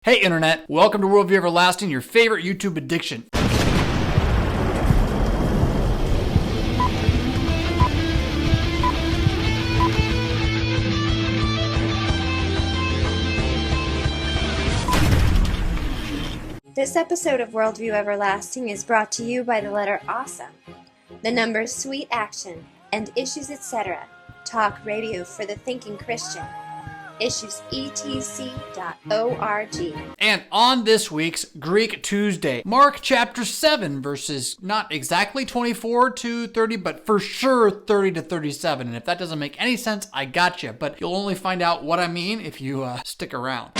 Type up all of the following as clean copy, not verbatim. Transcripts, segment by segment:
Hey Internet, welcome to Worldview Everlasting, your favorite YouTube addiction. This episode of Worldview Everlasting is brought to you by the letter Awesome, the numbers Sweet Action, and Issues Etc. Talk radio for the thinking Christian. issuesetc.org. And on this week's Greek Tuesday, Mark chapter 7, verses not exactly 24 to 30, but for sure 30 to 37. And if that doesn't make any sense, I got you. But you'll only find out what I mean if you stick around.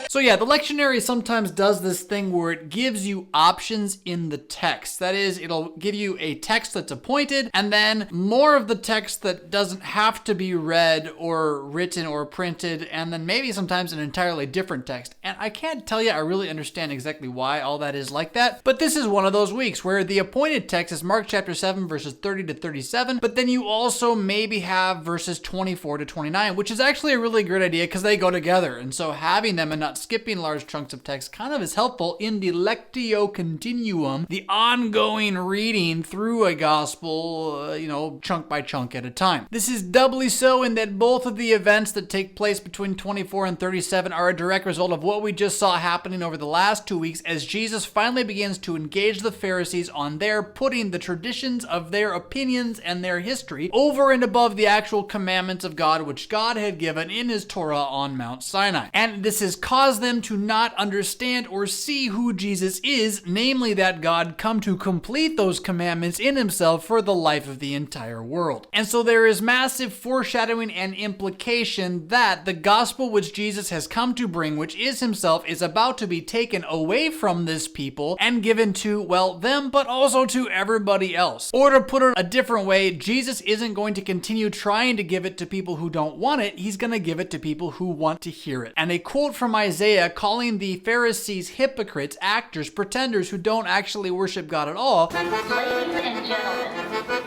So yeah, the lectionary sometimes does this thing where it gives you options in the text. That is, it'll give you a text that's appointed, and then more of the text that doesn't have to be read or written or printed, and then maybe sometimes an entirely different text. And I can't tell you I really understand exactly why all that is like that, but this is one of those weeks where the appointed text is Mark chapter 7, verses 30 to 37, but then you also maybe have verses 24 to 29, which is actually a really great idea because they go together. And so having them and not skipping large chunks of text kind of is helpful in the lectio continuum, the ongoing reading through a gospel, chunk by chunk at a time. This is doubly so in that both of the events that take place between 24 and 37 are a direct result of what we just saw happening over the last 2 weeks as Jesus finally begins to engage the Pharisees on their putting the traditions of their opinions and their history over and above the actual commandments of God, which God had given in his Torah on Mount Sinai. And this has caused them to not understand or see who Jesus is, namely that God come to complete those commandments in himself for the life of the entire world. And so there is massive foreshadowing and implication that the gospel which Jesus has come to bring, which is himself, is about to be taken away from this people and given to, well, them, but also to everybody else. Or to put it a different way, Jesus isn't going to continue trying to give it to people who don't want it, he's going to give it to people who want to hear it. And a quote from Isaiah calling the Pharisees hypocrites, actors, pretenders who don't actually worship God at all. Ladies and gentlemen, the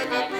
next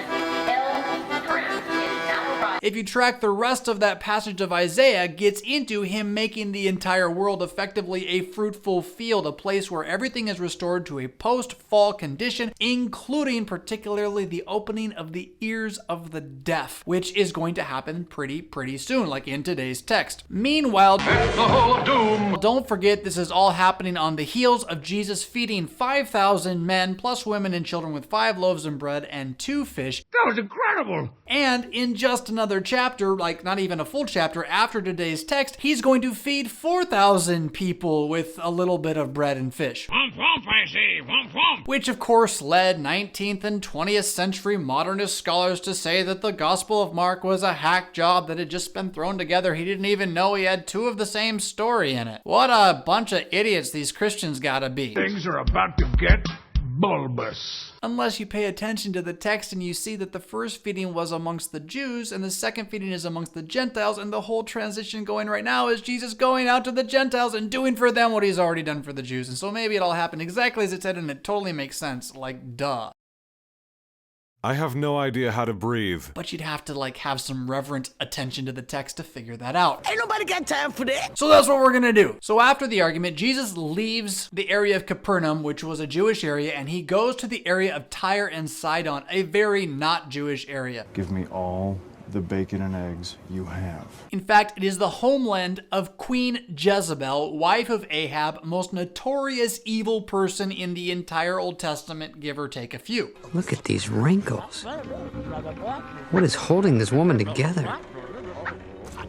Prince is now arriving. If you track the rest of that passage of Isaiah, gets into him making the entire world effectively a fruitful field, a place where everything is restored to a post-fall condition, including particularly the opening of the ears of the deaf, which is going to happen pretty soon, like in today's text. Meanwhile, The Hall of Doom. don't forget this is all happening on the heels of Jesus feeding 5,000 men plus women and children with 5 loaves of bread and 2 fish. That was incredible. And in just another chapter, like not even a full chapter after today's text, he's going to feed 4,000 people with a little bit of bread and fish. Womp womp, I say. Womp womp. Which of course led 19th and 20th century modernist scholars to say that the Gospel of Mark was a hack job that had just been thrown together. He didn't even know he had 2 of the same story in it. What a bunch of idiots these Christians gotta be. Things are about to get bulbous. Unless you pay attention to the text and you see that the first feeding was amongst the Jews and the second feeding is amongst the Gentiles, and the whole transition going right now is Jesus going out to the Gentiles and doing for them what he's already done for the Jews. And so maybe it all happened exactly as it said and it totally makes sense. Like, duh. I have no idea how to breathe. But you'd have to have some reverent attention to the text to figure that out. Ain't nobody got time for that. So that's what we're gonna do. So after the argument, Jesus leaves the area of Capernaum, which was a Jewish area, and he goes to the area of Tyre and Sidon, a very not Jewish area. Give me all the bacon and eggs you have. In fact, it is the homeland of Queen Jezebel, wife of Ahab, most notorious evil person in the entire Old Testament, give or take a few. Look at these wrinkles. What is holding this woman together?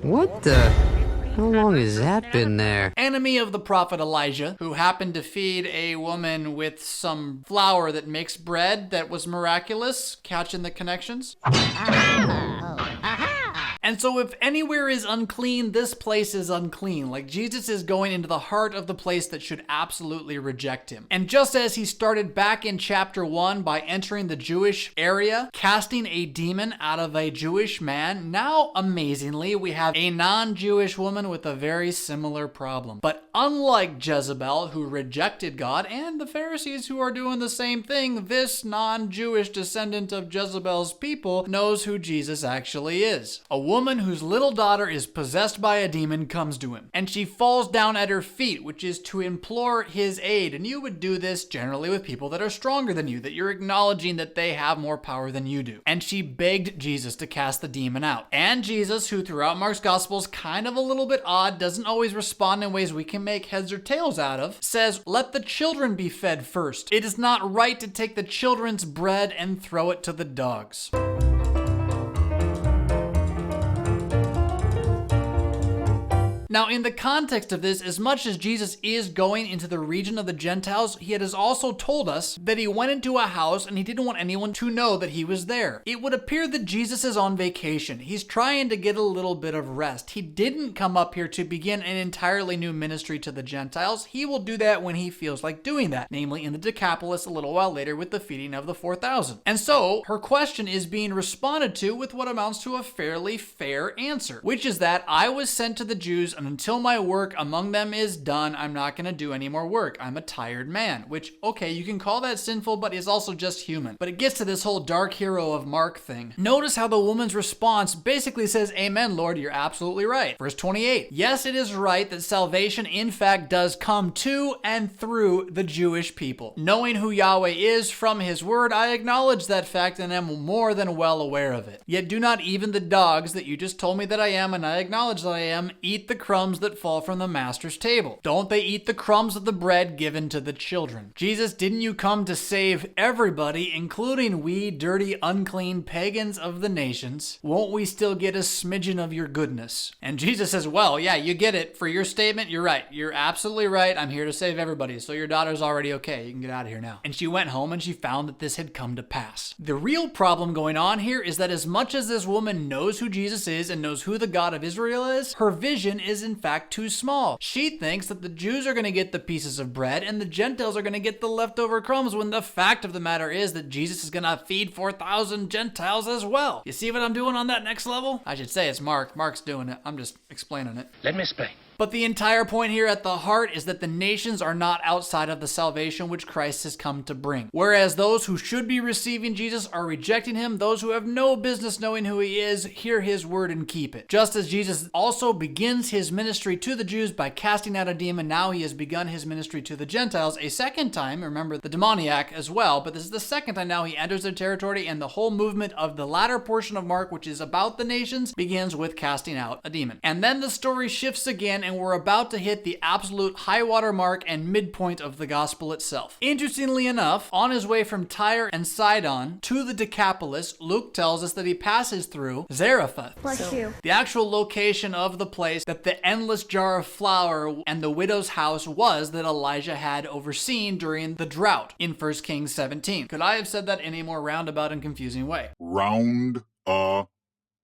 What the? How long has that been there? Enemy of the prophet Elijah, who happened to feed a woman with some flour that makes bread that was miraculous. Catching the connections? And so if anywhere is unclean, this place is unclean. Like Jesus is going into the heart of the place that should absolutely reject him. And just as he started back in chapter 1 by entering the Jewish area, casting a demon out of a Jewish man, now amazingly we have a non-Jewish woman with a very similar problem. But unlike Jezebel, who rejected God, and the Pharisees who are doing the same thing, this non-Jewish descendant of Jezebel's people knows who Jesus actually is. A woman whose little daughter is possessed by a demon comes to him, and she falls down at her feet, which is to implore his aid. And you would do this generally with people that are stronger than you, that you're acknowledging that they have more power than you do. And she begged Jesus to cast the demon out. And Jesus, who throughout Mark's gospel is kind of a little bit odd, doesn't always respond in ways we can make heads or tails out of, says, "Let the children be fed first. It is not right to take the children's bread and throw it to the dogs." Now, in the context of this, as much as Jesus is going into the region of the Gentiles, he has also told us that he went into a house and he didn't want anyone to know that he was there. It would appear that Jesus is on vacation. He's trying to get a little bit of rest. He didn't come up here to begin an entirely new ministry to the Gentiles. He will do that when he feels like doing that, namely in the Decapolis a little while later with the feeding of the 4,000. And so, her question is being responded to with what amounts to a fairly fair answer, which is that I was sent to the Jews, and until my work among them is done, I'm not going to do any more work. I'm a tired man, which, okay, you can call that sinful, but is also just human. But it gets to this whole dark hero of Mark thing. Notice how the woman's response basically says, "Amen, Lord, you're absolutely right." Verse 28, yes, it is right that salvation in fact does come to and through the Jewish people. Knowing who Yahweh is from his word, I acknowledge that fact and am more than well aware of it. Yet do not even the dogs that you just told me that I am, and I acknowledge that I am, eat the crumbs that fall from the master's table? Don't they eat the crumbs of the bread given to the children? Jesus, didn't you come to save everybody, including we dirty, unclean pagans of the nations? Won't we still get a smidgen of your goodness? And Jesus says, well, yeah, you get it. For your statement, you're right. You're absolutely right. I'm here to save everybody. So your daughter's already okay. You can get out of here now. And she went home and she found that this had come to pass. The real problem going on here is that as much as this woman knows who Jesus is and knows who the God of Israel is, her vision is in fact too small. She thinks that the Jews are going to get the pieces of bread and the Gentiles are going to get the leftover crumbs, when the fact of the matter is that Jesus is going to feed 4,000 Gentiles as well. You see what I'm doing on that next level? I should say it's Mark. Mark's doing it. I'm just explaining it. Let me explain. But the entire point here at the heart is that the nations are not outside of the salvation which Christ has come to bring. Whereas those who should be receiving Jesus are rejecting him, those who have no business knowing who he is hear his word and keep it. Just as Jesus also begins his ministry to the Jews by casting out a demon, now he has begun his ministry to the Gentiles a second time. Remember the demoniac as well, but this is the second time now he enters their territory, and the whole movement of the latter portion of Mark, which is about the nations, begins with casting out a demon. And then the story shifts again, and we're about to hit the absolute high water mark and midpoint of the gospel itself. Interestingly enough, on his way from Tyre and Sidon to the Decapolis, Luke tells us that he passes through Zarephath. Bless you. The actual location of the place that the endless jar of flour and the widow's house was that Elijah had overseen during the drought in 1 Kings 17. Could I have said that in a more roundabout and confusing way?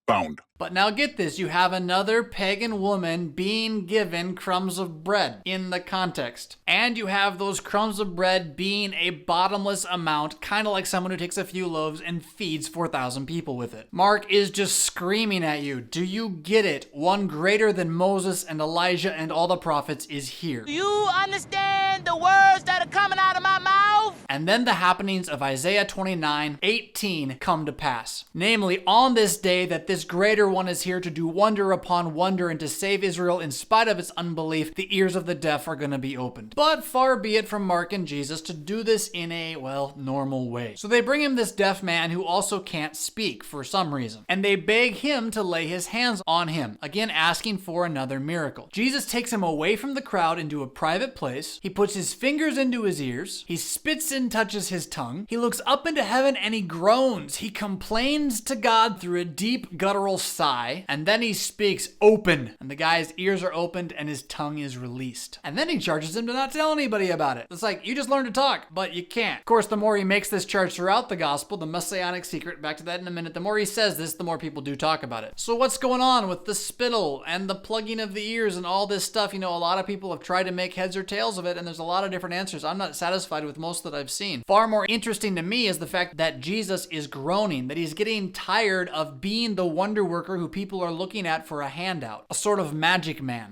Found. But now get this, you have another pagan woman being given crumbs of bread in the context. And you have those crumbs of bread being a bottomless amount, kind of like someone who takes a few loaves and feeds 4,000 people with it. Mark is just screaming at you. Do you get it? One greater than Moses and Elijah and all the prophets is here. Do you understand the words that are coming out of my mouth? And then the happenings of Isaiah 29:18 come to pass. Namely, on this day that this greater one is here to do wonder upon wonder and to save Israel in spite of its unbelief, the ears of the deaf are going to be opened. But far be it from Mark and Jesus to do this in a, well, normal way. So they bring him this deaf man who also can't speak for some reason. And they beg him to lay his hands on him, again asking for another miracle. Jesus takes him away from the crowd into a private place. He puts his fingers into his ears. He spits and touches his tongue. He looks up into heaven and he groans. He complains to God through a deep guttural sigh, and then he speaks, "Open," and the guy's ears are opened and his tongue is released. And then he charges him to not tell anybody about it. It's like, you just learned to talk, but you can't. Of course, the more he makes this charge throughout the gospel, the messianic secret, back to that in a minute, the more he says this, the more people do talk about it. So what's going on with the spittle and the plugging of the ears and all this stuff? You know, a lot of people have tried to make heads or tails of it, and there's a lot of different answers. I'm not satisfied with most that I've seen. Far more interesting to me is the fact that Jesus is groaning, that he's getting tired of being the wonder worker who people are looking at for a handout, a sort of magic man.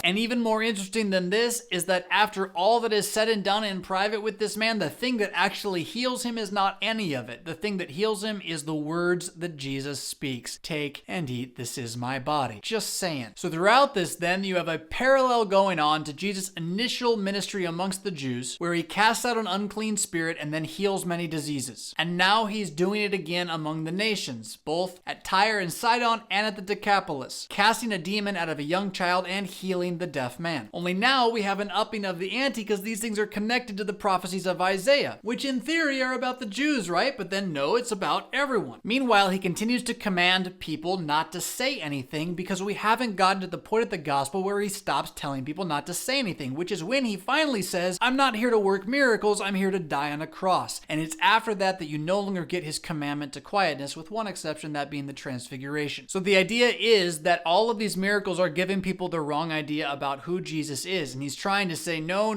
And even more interesting than this is that after all that is said and done in private with this man, the thing that actually heals him is not any of it. The thing that heals him is the words that Jesus speaks. Take and eat, this is my body. Just saying. So throughout this then, you have a parallel going on to Jesus' initial ministry amongst the Jews, where he casts out an unclean spirit and then heals many diseases. And now he's doing it again among the nations, both at Tyre and Sidon and at the Decapolis, casting a demon out of a young child and healing the deaf man. Only now we have an upping of the ante because these things are connected to the prophecies of Isaiah, which in theory are about the Jews, right? But then no, it's about everyone. Meanwhile, he continues to command people not to say anything because we haven't gotten to the point of the gospel where he stops telling people not to say anything, which is when he finally says, I'm not here to work miracles, I'm here to die on a cross. And it's after that that you no longer get his commandment to quietness, with one exception, that being the transfiguration. So the idea is that all of these miracles are giving people the wrong idea about who Jesus is. And he's trying to say, no,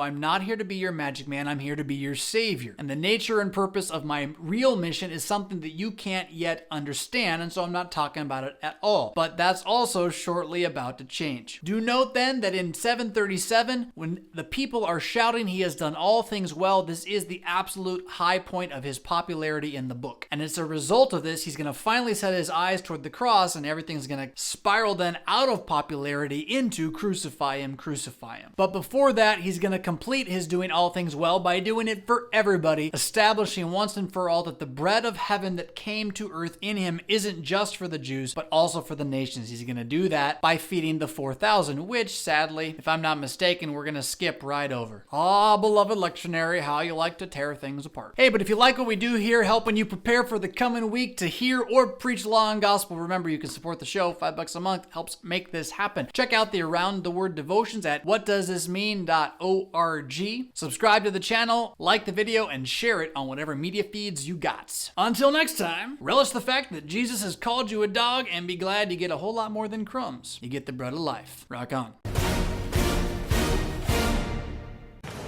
I'm not here to be your magic man, I'm here to be your savior. And the nature and purpose of my real mission is something that you can't yet understand, and so I'm not talking about it at all. But that's also shortly about to change. Do note then that in 737, when the people are shouting he has done all things well, this is the absolute high point of his popularity in the book. And as a result of this, he's going to finally set his eyes toward the cross, and everything's going to spiral then out of popularity into crucify him, crucify him. But before that, he's going to complete his doing all things well by doing it for everybody, establishing once and for all that the bread of heaven that came to earth in him isn't just for the Jews, but also for the nations. He's going to do that by feeding the 4,000, which sadly, if I'm not mistaken, we're going to skip right over. Ah, beloved lectionary, how you like to tear things apart. Hey, but if you like what we do here, helping you prepare for the coming week to hear or preach law and gospel, remember you can support the show. $5 a month helps make this happen. Check out the Around the Word devotions at whatdoesthismean.org. Subscribe to the channel, like the video, and share it on whatever media feeds you got. Until next time, relish the fact that Jesus has called you a dog, and be glad you get a whole lot more than crumbs. You get the bread of life. Rock on.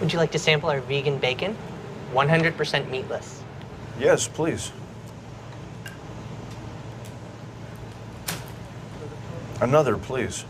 Would you like to sample our vegan bacon? 100% meatless. Yes, please. Another, please.